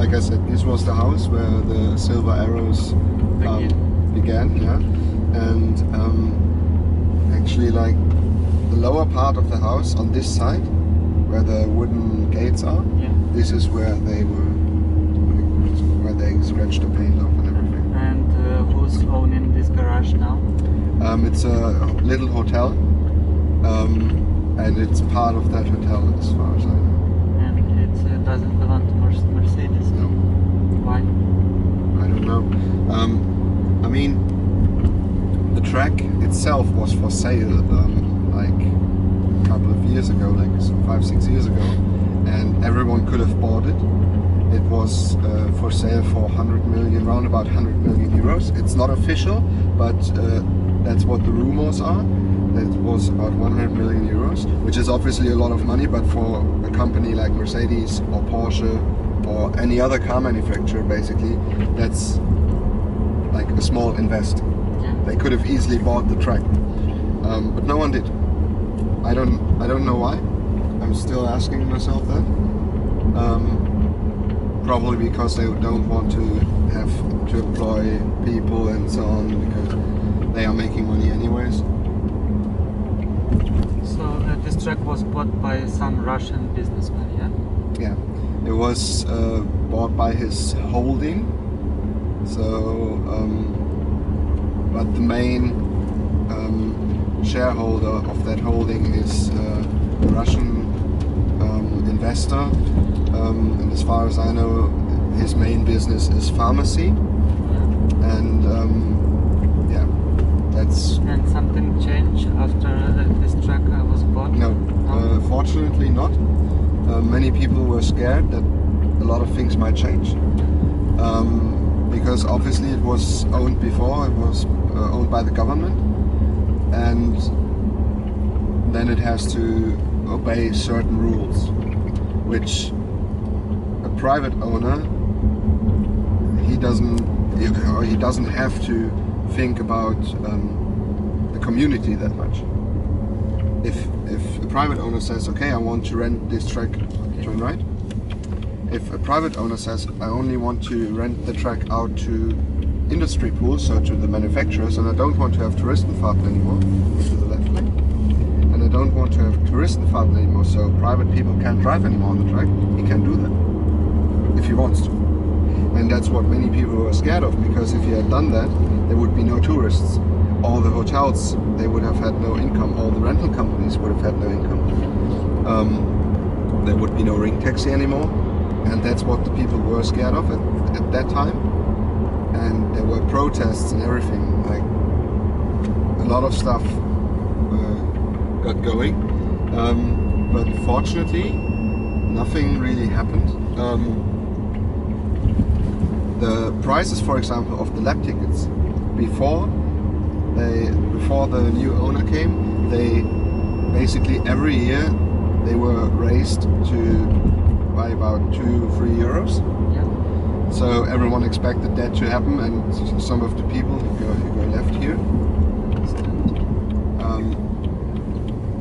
like I said, this was the house where the Silver Arrows began, yeah. And actually, like the lower part of the house on this side, where the wooden gates are, this is where they scratched the paint off and everything. And who's owning this garage now? It's a little hotel, and it's part of that hotel as far as I know. And it doesn't belong to Mercedes? No. Why? I don't know. I mean, the track itself was for sale like a couple of years ago, like 5-6 years ago, and everyone could have bought it. It was for sale for 100 million, round about 100 million euros. It's not official, but that's what the rumors are. That was about 100 million euros, which is obviously a lot of money, but for a company like Mercedes or Porsche or any other car manufacturer, basically, that's like a small invest. Yeah. They could have easily bought the track, but no one did. I don't know why. I'm still asking myself that. Probably because they don't want to have to employ people and so on, because they are making money anyways. So this track was bought by some Russian businessman, yeah? Yeah, it was bought by his holding. So, but the main shareholder of that holding is a Russian investor. And as far as I know, his main business is pharmacy, and yeah, that's. And something changed after this track was bought? No, fortunately not. Many people were scared that a lot of things might change, because obviously it was owned before. It was owned by the government, and then it has to obey certain rules, which a private owner, he doesn't have to think about the community that much. If a private owner says, okay, I want to rent this track, turn right. If a private owner says, I only want to rent the track out to industry pools, so to the manufacturers, and I don't want to have Touristenfahrten anymore, to the left lane, and I don't want to have Touristenfahrten anymore, so private people can't drive anymore on the track, he can do that, if he wants to. And that's what many people were scared of, because if he had done that, there would be no tourists. All the hotels, they would have had no income. All the rental companies would have had no income. There would be no ring taxi anymore. And that's what the people were scared of at that time. And there were protests and everything. Like, a lot of stuff got going. But fortunately, nothing really happened. The prices, for example, of the lap tickets before the new owner came, they basically every year they were raised by about 2-3 euros. Yeah. So everyone expected that to happen, and some of the people who go left here.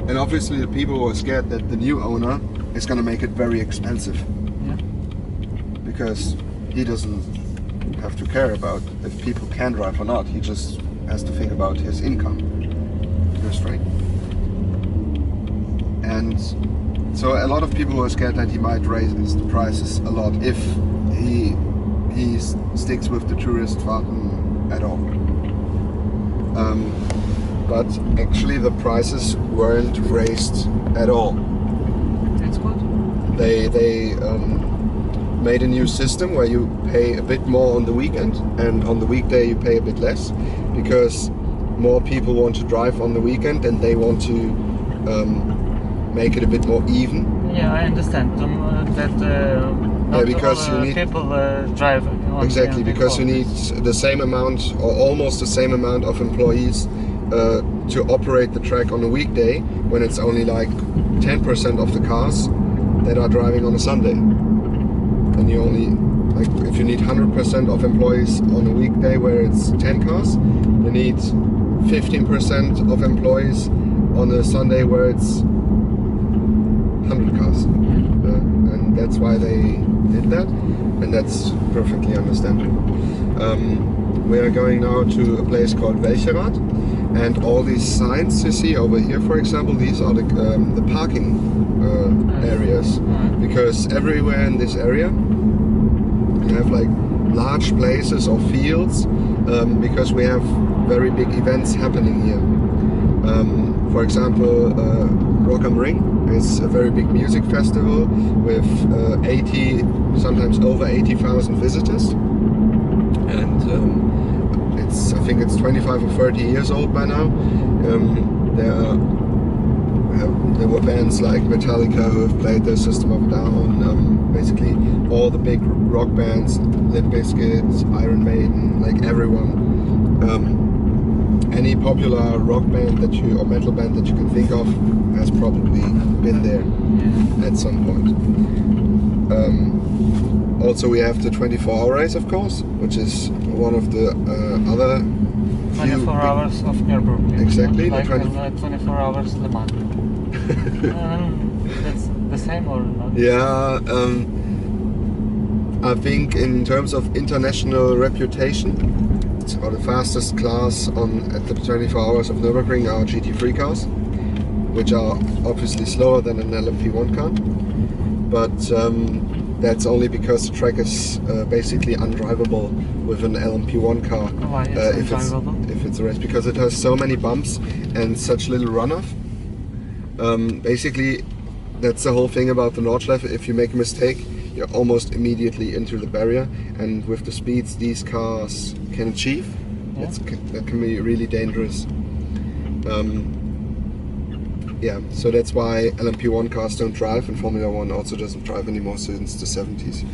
And obviously the people were scared that the new owner is going to make it very expensive. Yeah. Because he doesn't have to care about if people can drive or not. He just has to think about his income. Just right. And so a lot of people were scared that he might raise the prices a lot if he sticks with the Touristenfahrten at all. But actually the prices weren't raised at all. That's good. They made a new system where you pay a bit more on the weekend, and on the weekday you pay a bit less, because more people want to drive on the weekend and they want to make it a bit more even. Yeah, I understand that because you need people drive on exactly, the because you need the same amount or almost the same amount of employees to operate the track on a weekday, when it's only like 10% of the cars that are driving on a Sunday. And you only, like, if you need 100% of employees on a weekday where it's 10 cars, you need 15% of employees on a Sunday where it's 100 cars. And that's why they did that, and that's perfectly understandable. We are going now to a place called Welcherad, and all these signs you see over here, for example, these are the parking areas, because everywhere in this area you have like large places or fields, because we have very big events happening here. For example, Rock am Ring is a very big music festival with 80, sometimes over 80,000 visitors, and I think it's 25 or 30 years old by now. There were bands like Metallica who have played their System of a Down, basically all the big rock bands, Limp Bizkit, Iron Maiden, like everyone. Any popular rock band or metal band that you can think of has probably been there at some point. Also, we have the 24-hour race, of course, which is one of the other 24 hours of Nurburg. Exactly. Like 24 hours Le Mans. That's the same or not? Yeah, I think in terms of international reputation, or the fastest class at the 24 hours of Nürburgring are GT3 cars, which are obviously slower than an LMP1 car, but that's only because the track is basically undrivable with an LMP1 car. Why if it's a race, because it has so many bumps and such little runoff. Basically, that's the whole thing about the Nordschleife. If you make a mistake, you're almost immediately into the barrier, and with the speeds these cars can achieve, that can be really dangerous. Yeah, so that's why LMP1 cars don't drive, and Formula 1 also doesn't drive anymore since the 70s.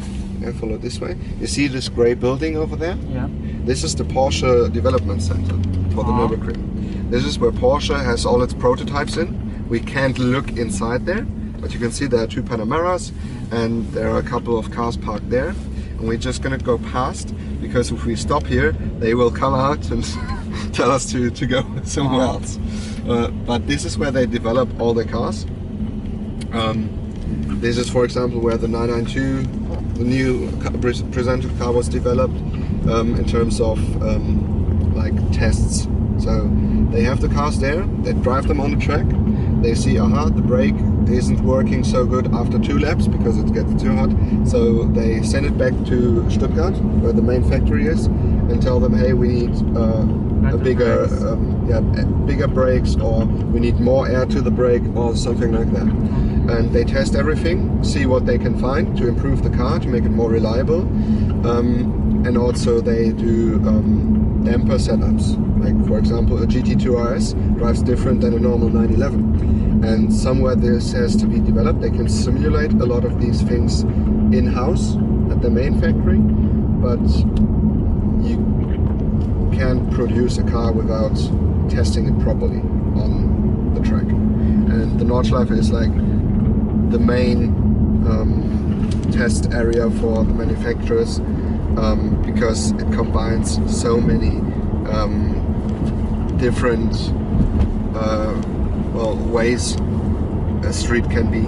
Yeah, follow this way. You see this grey building over there? Yeah. This is the Porsche Development Center for the Nürburgring. This is where Porsche has all its prototypes in. We can't look inside there, but you can see there are two Panameras, and there are a couple of cars parked there, and we're just gonna go past, because if we stop here they will come out and tell us to go somewhere else. But this is where they develop all their cars. This is, for example, where the 992, the new presented car, was developed in terms of like tests. So they have the cars there, they drive them on the track, they see, the brake isn't working so good after 2 laps because it gets too hot, so they send it back to Stuttgart, where the main factory is, and tell them, hey, we need bigger brakes, or we need more air to the brake, or something like that. And they test everything, see what they can find to improve the car, to make it more reliable, and also they do damper setups. Like, for example, a GT2 RS drives different than a normal 911, and somewhere this has to be developed. They can simulate a lot of these things in-house at the main factory, but you can't produce a car without testing it properly on the track. And the Nordschleife is like the main test area for the manufacturers, because it combines so many different ways a street can be.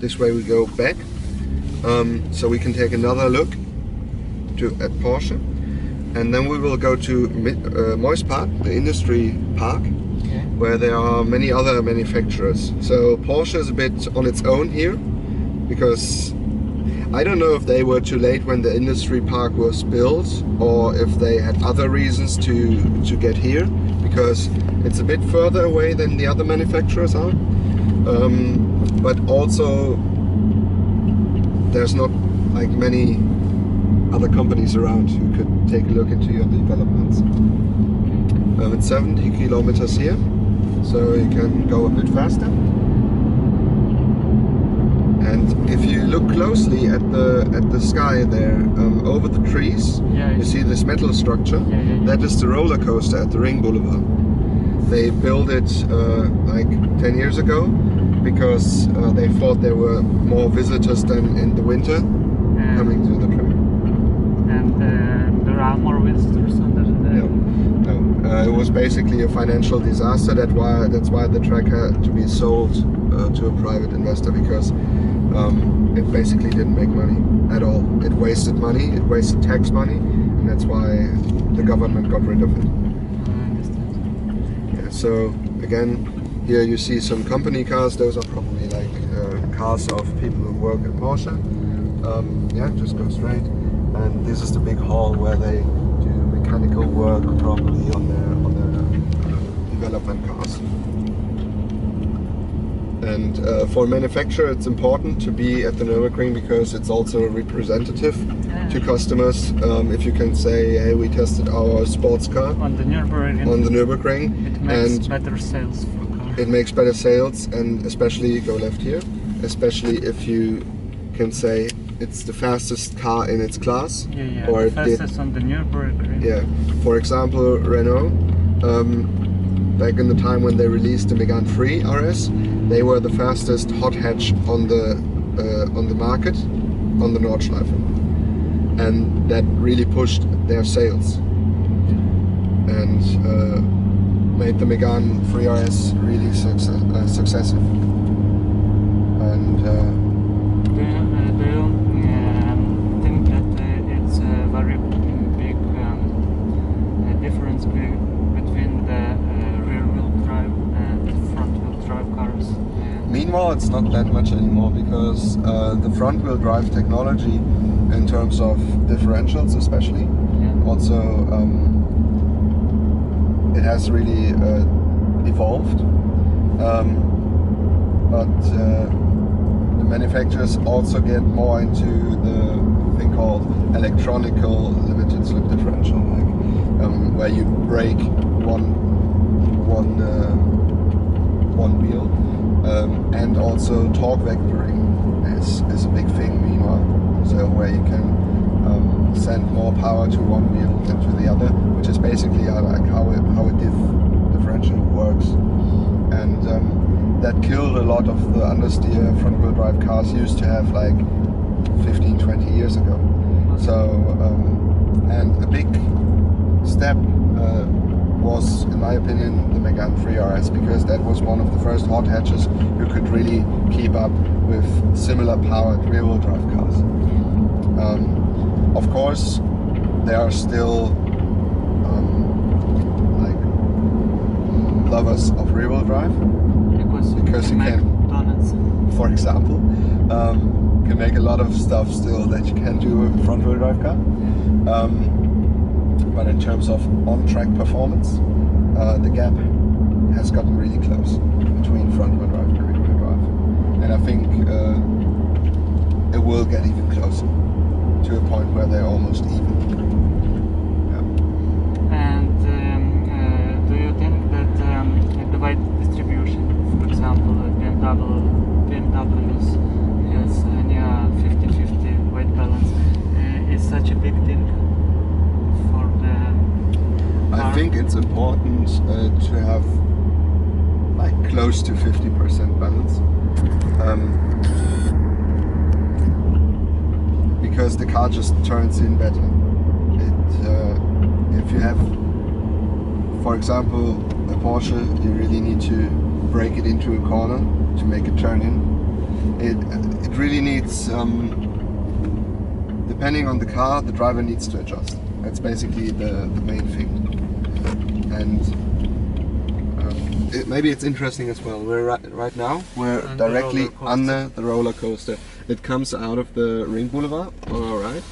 This way we go back, so we can take another look at Porsche, and then we will go to Moispark, the industry park, where there are many other manufacturers. So Porsche is a bit on its own here, because I don't know if they were too late when the industry park was built, or if they had other reasons to get here, because it's a bit further away than the other manufacturers are. But also there's not like many other companies around who could take a look into your developments. It's 70 kilometers here, so you can go a bit faster. And if you look closely at the sky there, over the trees, you see this metal structure. That is the roller coaster at the Ring Boulevard. They built it like 10 years ago, because they thought there were more visitors than in the winter coming to the track. And there are more visitors under the... No, it was basically a financial disaster. That's why the track had to be sold to a private investor, because it basically didn't make money at all. It wasted money, it wasted tax money, and that's why the government got rid of it. I understand. Yeah, so again, here you see some company cars. Those are probably like cars of people who work at Porsche. Yeah, just go straight. And this is the big hall where they do mechanical work, probably on their development cars. And for a manufacturer, it's important to be at the Nurburgring because it's also representative to customers. If you can say, hey, we tested our sports car on the Nurburgring, it makes better sales for cars. It makes better sales, and especially, go left here, especially if you can say it's the fastest car in its class. Yeah, or the fastest on the Nurburgring. Yeah, for example, Renault, back in the time when they released the Megane 3 RS, they were the fastest hot hatch on the market, on the Nordschleife, and that really pushed their sales and made the Megane 3 RS really successful. And do you think that it's a very big difference between the rear-wheel drive and front-wheel drive cars? Meanwhile, it's not that much anymore, because the front-wheel drive technology, in terms of differentials especially, also it has really evolved. But the manufacturers also get more into the thing called electronical limited slip differential, like where you brake one wheel, and also torque vectoring is a big thing meanwhile. So where you can send more power to one wheel than to the other, which is basically like how a differential works. And that killed a lot of the understeer front-wheel drive cars used to have like 15-20 years ago. So and a big step was, in my opinion, the Megane 3 RS, because that was one of the first hot hatches who could really keep up with similar powered rear-wheel drive cars. Of course, there are still like lovers of rear-wheel drive, because you can, donuts, for example, can make a lot of stuff still that you can do with a front-wheel drive car. But in terms of on-track performance, the gap has gotten really close between front-wheel drive and rear-wheel drive, and I think it will get even closer to a point where they're almost even. Yeah. And do you think that the weight distribution, for example, BMW's has near 50-50 weight balance, is such a big thing? I think it's important to have like close to 50% balance, because the car just turns in better. If you have, for example, a Porsche, you really need to brake it into a corner to make it turn in. It really needs, depending on the car, the driver needs to adjust. That's basically the main thing. And maybe it's interesting as well. Right now we're directly under the roller coaster. It comes out of the Ring Boulevard on our right,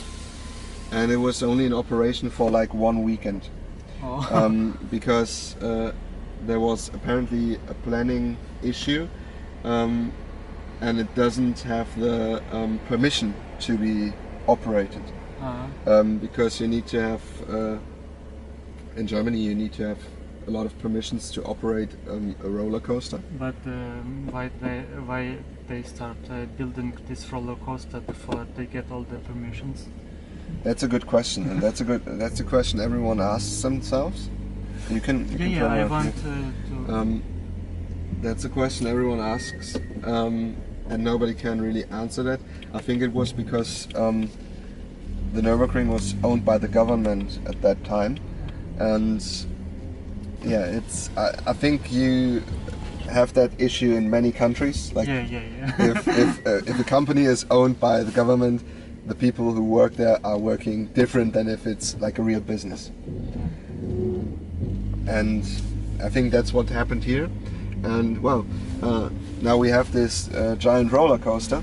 and it was only in operation for like 1 weekend. Because there was apparently a planning issue, and it doesn't have the permission to be operated. Because you need to have, in Germany you need to have a lot of permissions to operate a roller coaster. But why they start building this roller coaster before they get all the permissions? That's a good question, and that's a question everyone asks themselves. You can I want to. That's a question everyone asks, and nobody can really answer that. I think it was because the Nurburgring was owned by the government at that time, and yeah, it's. I think you have that issue in many countries. Like, if a company is owned by the government, the people who work there are working different than if it's like a real business. And I think that's what happened here. And well, now we have this giant roller coaster,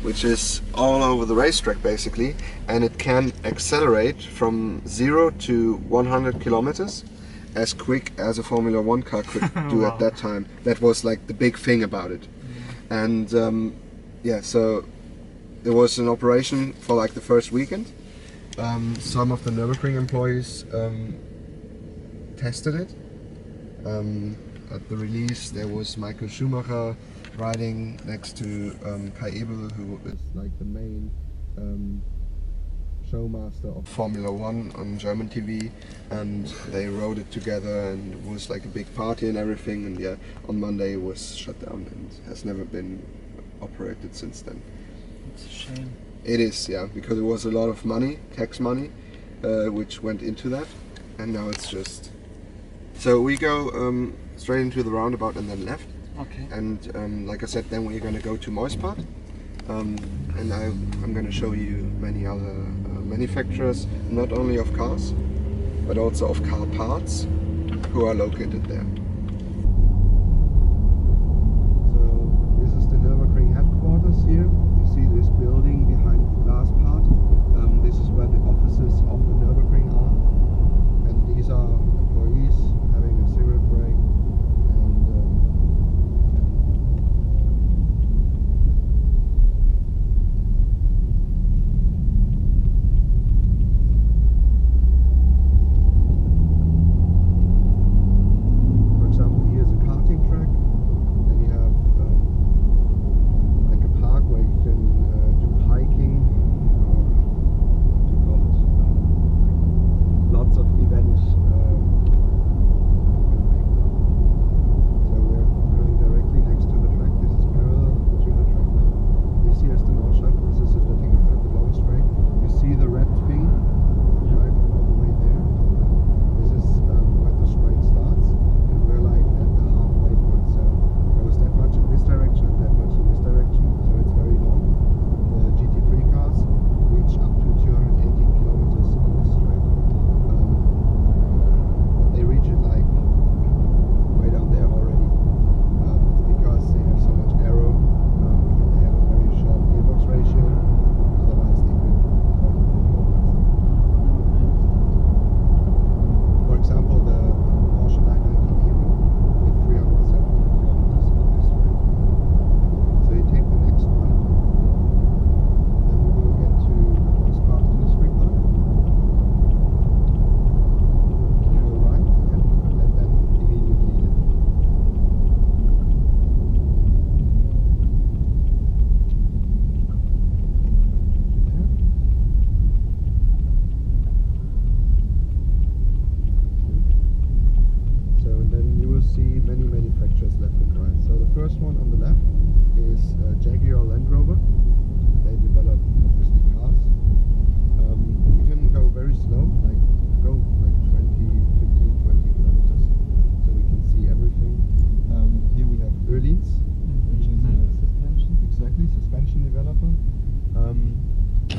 which is all over the racetrack basically, and it can accelerate from 0 to 100 kilometers as quick as a Formula 1 car could do Wow. at that time. That was like the big thing about it. And yeah, so it was an operation for like the first weekend. Some of the Nürburgring employees tested it. At the release there was Michael Schumacher riding next to Kai Ebel, who is like the main showmaster of Formula 1 on German TV, and they rode it together and it was like a big party and everything, and yeah, on Monday it was shut down and has never been operated since then. It's a shame. It is, yeah, because it was a lot of money, tax money, which went into that, and now it's just... So we go straight into the roundabout and then left. Okay. And like I said, then we're going to go to Moispart, and I'm going to show you many other manufacturers, not only of cars, but also of car parts, who are located there. So this is the Nürburgring headquarters here. You see this building behind the glass part. This is where the offices of the Nürburgring are, and these are employees having a cigarette break.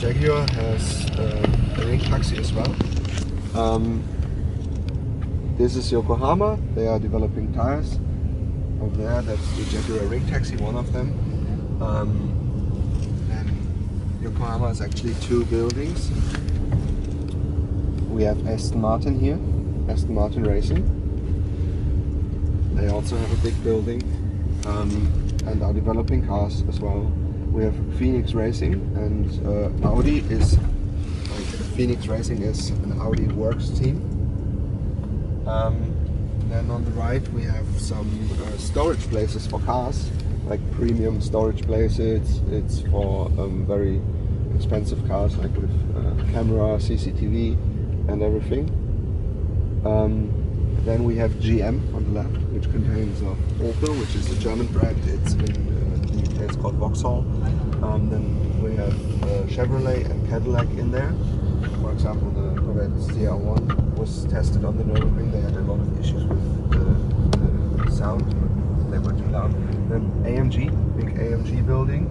Jaguar has a ring taxi as well. This is Yokohama. They are developing tires. Over there, that's the Jaguar ring taxi, one of them. And Yokohama is actually two buildings. We have Aston Martin here, Aston Martin Racing. They also have a big building and are developing cars as well. We have Phoenix Racing, and Audi is, like, Phoenix Racing is an Audi works team. Then on the right we have some storage places for cars, like premium storage places. It's for very expensive cars, like with camera, CCTV and everything. Then we have GM on the left, which contains Opel, which is the German brand. It's in the It's called Vauxhall. Then we have Chevrolet and Cadillac in there. For example, the Corvette CR1 was tested on the Nurburgring. They had a lot of issues with the sound. They were too loud. Then AMG, big AMG building.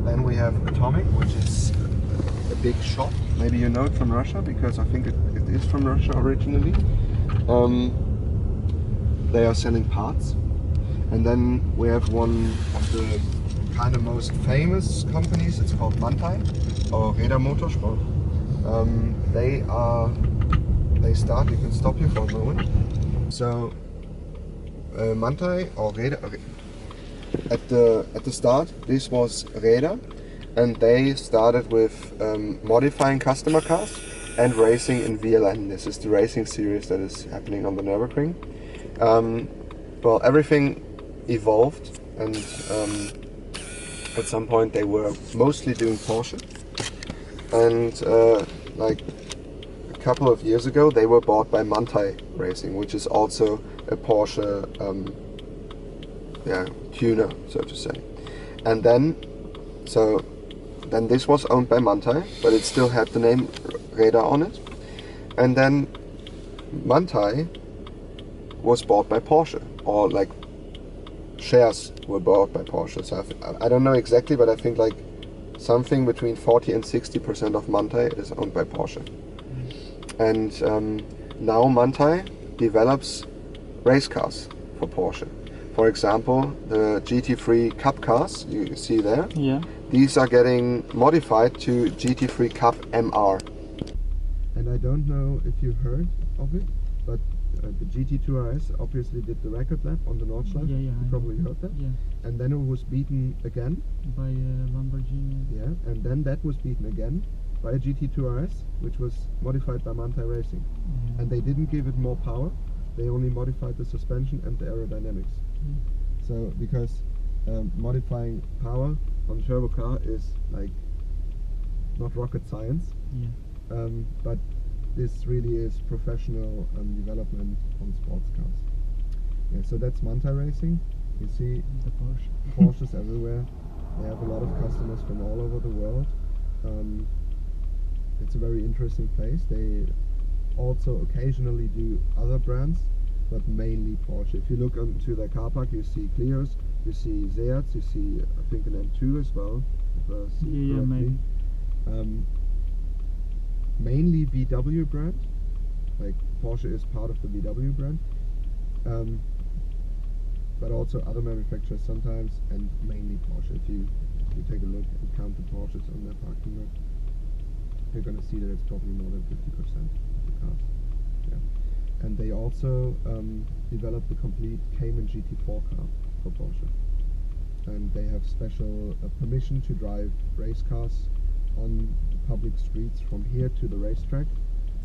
Then we have Atomic, which is a big shop. Maybe you know it from Russia, because I think it is from Russia originally. They are selling parts. And then we have one of the kind of most famous companies. It's called Manthey, or Räder Motorsport. They start, you can stop here for a moment. So Manthey, or Räder, at the start, this was Räder, and they started with modifying customer cars and racing in VLN. This is the racing series that is happening on the Nürburgring. Well, everything evolved, and at some point they were mostly doing Porsche, and like a couple of years ago they were bought by Manthey Racing, which is also a Porsche tuner, so to say. And then this was owned by Manthey, but it still had the name Räder on it. And then Manthey was bought by Porsche, or like shares were bought by Porsche. So I don't know exactly, but I think like something between 40 and 60% of Manthey is owned by Porsche. And now Manthey develops race cars for Porsche. For example, the GT3 Cup cars you see there. Yeah. These are getting modified to GT3 Cup MR. And I don't know if you heard of it, but the GT2 RS obviously did the record lap on the Nordschleife. Yeah, You probably heard that. Yeah. And then it was beaten again. By Lamborghini. Yeah, and then that was beaten again by a GT2 RS, which was modified by Manthey Racing. Yeah. And they didn't give it more power, they only modified the suspension and the aerodynamics. Yeah. So, because modifying power on a turbo car is like not rocket science, Yeah. but this really is professional development on sports cars. Yeah, so that's Manthey Racing. You see The Porsche. Porsches everywhere. They have a lot of customers from all over the world. It's a very interesting place. They also occasionally do other brands, but mainly Porsche. If you look into their car park, you see Clios, you see Seats, you see I think an M2 as well, if I see Yeah, correctly. maybe. Mainly VW brand, like Porsche is part of the VW brand, but also other manufacturers sometimes, and mainly Porsche. If you take a look and count the Porsches on their parking lot, you're going to see that it's probably more than 50% of the cars. Yeah. And they also developed the complete Cayman GT4 car for Porsche, and they have special permission to drive race cars on public streets from here to the racetrack,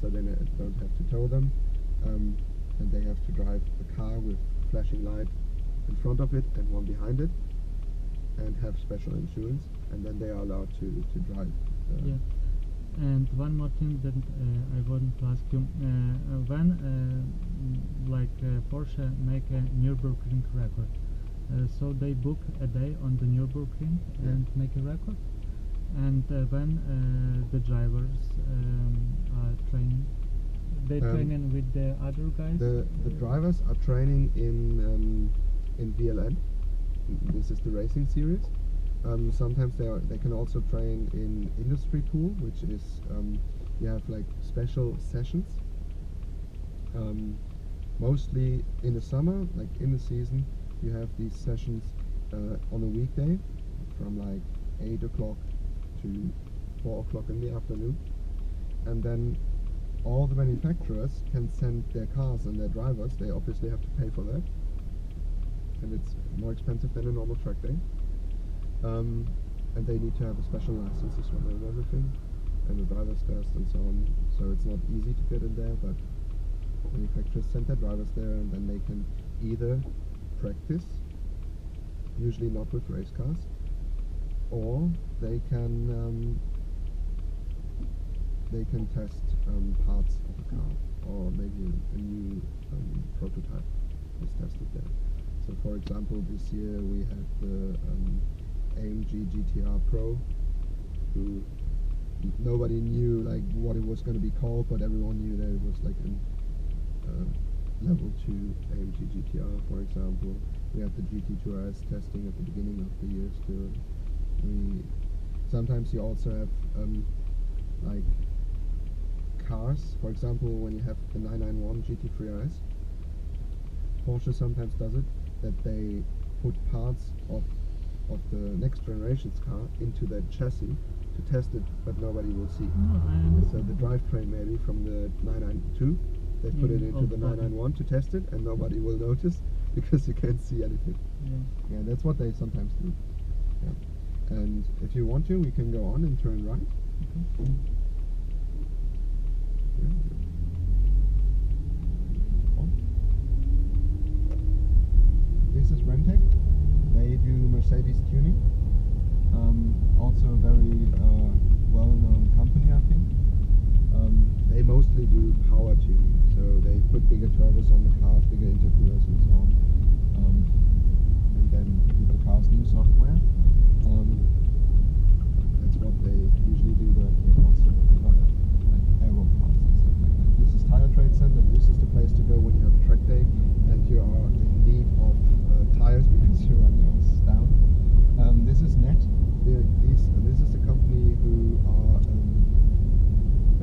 so they don't have to tow them, and they have to drive a car with flashing light in front of it and one behind it, and have special insurance, and then they are allowed to drive. Yeah. And one more thing that I wanted to ask you, when Porsche make a Nürburgring record, so they book a day on the Nürburgring and make a record, and when the drivers are training, they training with the other guys. The drivers are training in VLN. This is the racing series. Sometimes they can also train in industry pool, which is you have like special sessions. Mostly in the summer, like in the season, you have these sessions on a weekday from like 8 o'clock to 4 o'clock in the afternoon, and then all the manufacturers can send their cars and their drivers. They obviously have to pay for that, and it's more expensive than a normal track day. And they need to have a special license as well and everything, and a driver's test and so on. So it's not easy to get in there, but manufacturers send their drivers there, and then they can either practice, usually not with race cars, or they can test parts of a car, or maybe a new prototype is tested there. So for example, this year we had the AMG GTR Pro, who nobody knew like what it was going to be called, but everyone knew that it was like a level 2 AMG GTR, for example. We had the GT2 RS testing at the beginning of the year still. Sometimes you also have like cars, for example, when you have the 991 GT3 RS, Porsche sometimes does it, that they put parts of the next generation's car into the chassis to test it, but nobody will see. So the drivetrain maybe from the 992, they put it into the 991 to test it, and nobody will notice because you can't see anything. Yeah, that's what they sometimes do. Yeah. And if you want to, we can go on and turn right. Okay. Yeah. This is Rentec. They do Mercedes tuning. Also a very well-known company, I think. They mostly do power tuning, so they put bigger turbos on the cars, bigger intercoolers and so on. And then with the car's new software, that's what they usually do, but they also develop like aero parts and stuff like that. This is Tire Trade Center. This is the place to go when you have a track day and you are in need of tires because you run yours down. This is Net. This is a company who are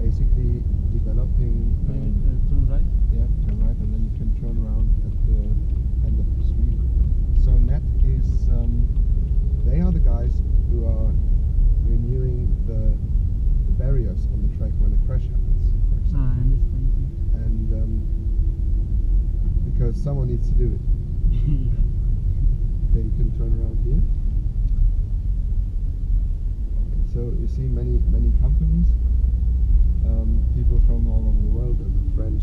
basically developing. Turn right? Yeah, turn right, and then you can turn around at the end of the street. So Net is, they are the guys who are renewing the barriers on the track when a crash happens, for example. I understand. And because someone needs to do it. Okay, you can turn around here. So you see many companies, people from all over the world. There's a French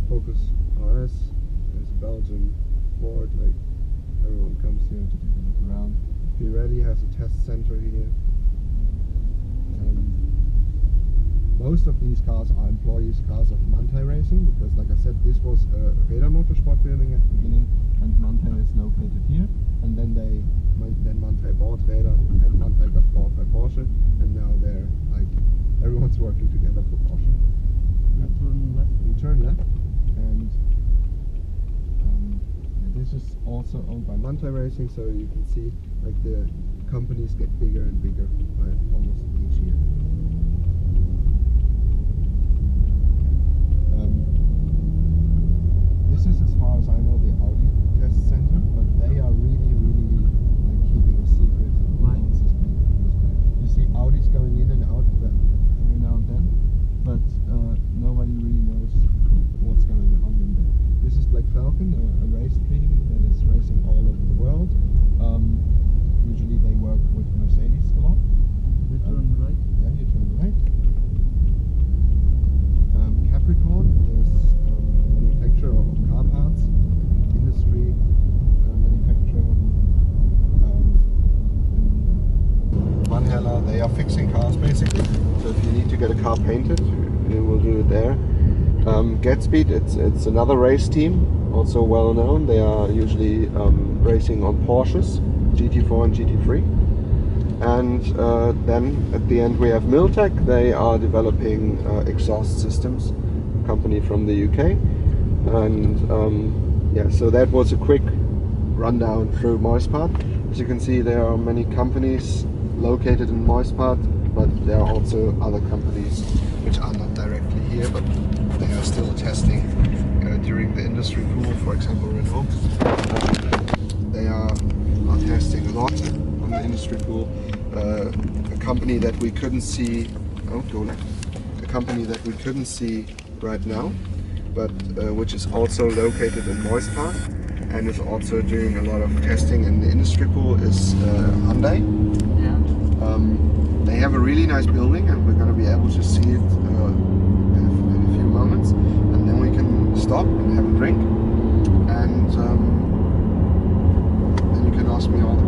Focus RS, there's Belgium Ford, like everyone comes here to take a look around. Pirelli has a test center here. Most of these cars are employees' cars of Manthey Racing, because like I said, this was a Räder Motorsport building at the beginning, and Manthey is located here, and then Manthey bought Räder, and Manthey got bought by Porsche, and now they're like, everyone's working together for Porsche. Yeah. Turn left. We turn left, and this is also owned by Manthey Racing, so you can see like the companies get bigger and bigger by almost each year. This is, as far as I know, the Audi test center, but they are really like keeping a secret. Why? You see Audis going in and out every now and then, but nobody really knows what's going on in there. This is Black Falcon, a race team that is racing all over the world. Usually they work with Mercedes a lot. You turn right? Yeah, you turn right. Capricorn is manufacturer of car parts, industry manufacturer. Van Hella, they are fixing cars basically. So if you need to get a car painted, they will do it there. Gatspeed, it's another race team, also well known. They are usually racing on Porsches, GT4 and GT3. And then at the end we have Miltech. They are developing exhaust systems, a company from the UK. And yeah, so that was a quick rundown through Moispart. As you can see, there are many companies located in Moispart, but there are also other companies which are not directly here, but they are still testing during the industry pool. For example, Renault. They are testing a lot on the industry pool. A company that we couldn't see. Oh, go left. A company that we couldn't see right now, but which is also located in Moispart and is also doing a lot of testing in the industry pool is Hyundai. Yeah. They have a really nice building, and we're going to be able to see it in a few moments, and then we can stop and have a drink, and then you can ask me all the